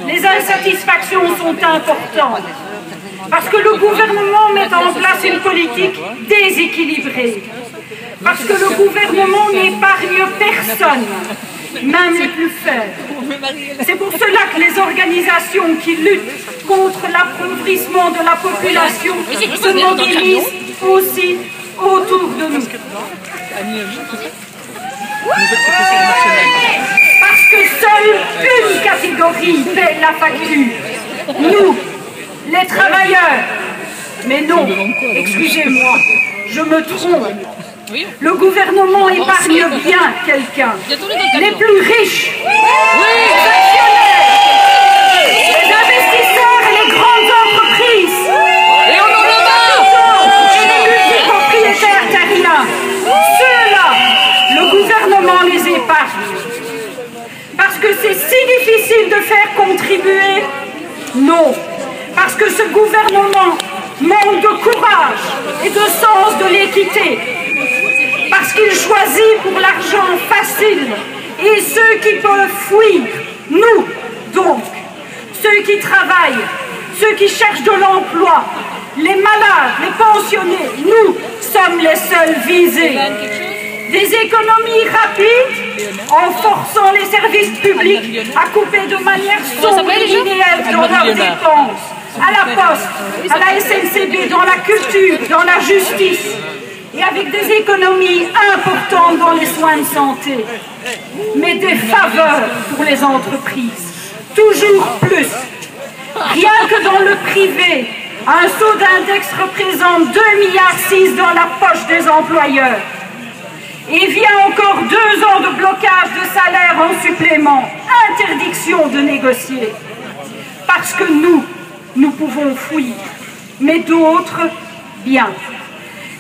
Les insatisfactions sont importantes parce que le gouvernement met en place une politique déséquilibrée, parce que le gouvernement n'épargne personne, même les plus faibles. C'est pour cela que les organisations qui luttent contre l'appauvrissement de la population se mobilisent aussi autour de nous. Parce que seule une catégorie paie la facture. Nous, les travailleurs. Mais non, excusez-moi, je me trompe. Le gouvernement épargne bien quelqu'un. Les plus riches, les actionnaires, les investisseurs et les grandes entreprises. Et on en a marre. Et les multipropriétaires terriens. Ceux-là, le gouvernement les épargne. Parce que c'est si difficile de faire contribuer? Non. Parce que ce gouvernement manque de courage et de sens de l'équité. Parce qu'il choisit pour l'argent facile et ceux qui peuvent fuir. Nous, donc, ceux qui travaillent, ceux qui cherchent de l'emploi, les malades, les pensionnés, nous sommes les seuls visés. Des économies rapides en forçant les services publics à couper de manière sombre et linéaire dans leurs dépenses, à la Poste, à la SNCB, dans la culture, dans la justice, et avec des économies importantes dans les soins de santé, mais des faveurs pour les entreprises, toujours plus. Rien que dans le privé, un saut d'index représente 2,6 milliards dans la poche des employeurs. Et vient encore 2 ans de blocage de salaire en supplément, interdiction de négocier. Parce que nous pouvons fuir, mais d'autres, bien.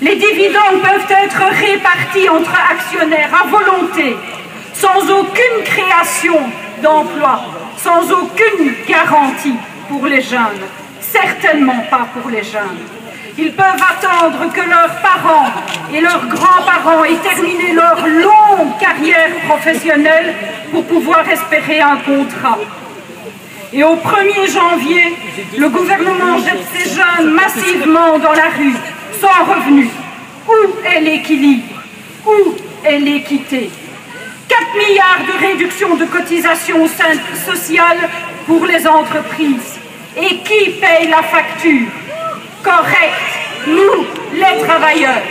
Les dividendes peuvent être répartis entre actionnaires à volonté, sans aucune création d'emplois, sans aucune garantie pour les jeunes, certainement pas pour les jeunes. Ils peuvent attendre que leurs parents et leurs grands-parents aient terminé leur longue carrière professionnelle pour pouvoir espérer un contrat. Et au 1er janvier, le gouvernement jette ces jeunes massivement dans la rue, sans revenus. Où est l'équilibre? Où est l'équité? 4 milliards de réduction de cotisations sociales pour les entreprises. Et qui paye la facture? Correct, nous, les travailleurs.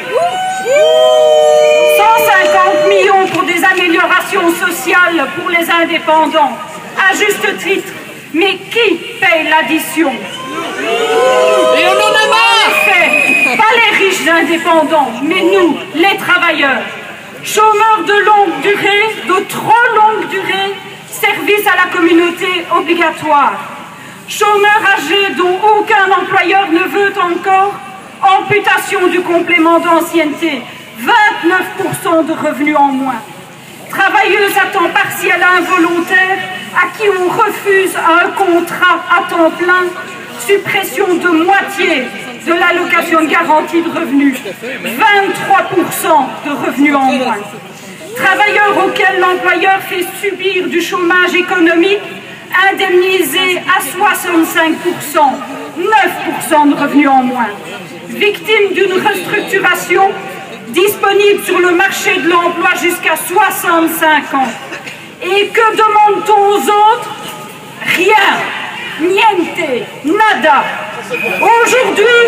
150 millions pour des améliorations sociales pour les indépendants, à juste titre. Mais qui paye l'addition? Et on en a marre! En effet, pas les riches indépendants, mais nous, les travailleurs. Chômeurs de longue durée, de trop longue durée, service à la communauté obligatoire. Chômeurs âgés dont aucun employeur ne veut encore, amputation du complément d'ancienneté, 29% de revenus en moins. Travailleuses à temps partiel involontaire, à qui on refuse un contrat à temps plein, suppression de moitié de l'allocation de garantie de revenus, 23% de revenus en moins. Travailleurs auxquels l'employeur fait subir du chômage économique, indemnisés à 65%, 9% de revenus en moins. Victimes d'une restructuration, disponible sur le marché de l'emploi jusqu'à 65 ans. Et que demande-t-on aux autres? Rien, niente, nada. Aujourd'hui,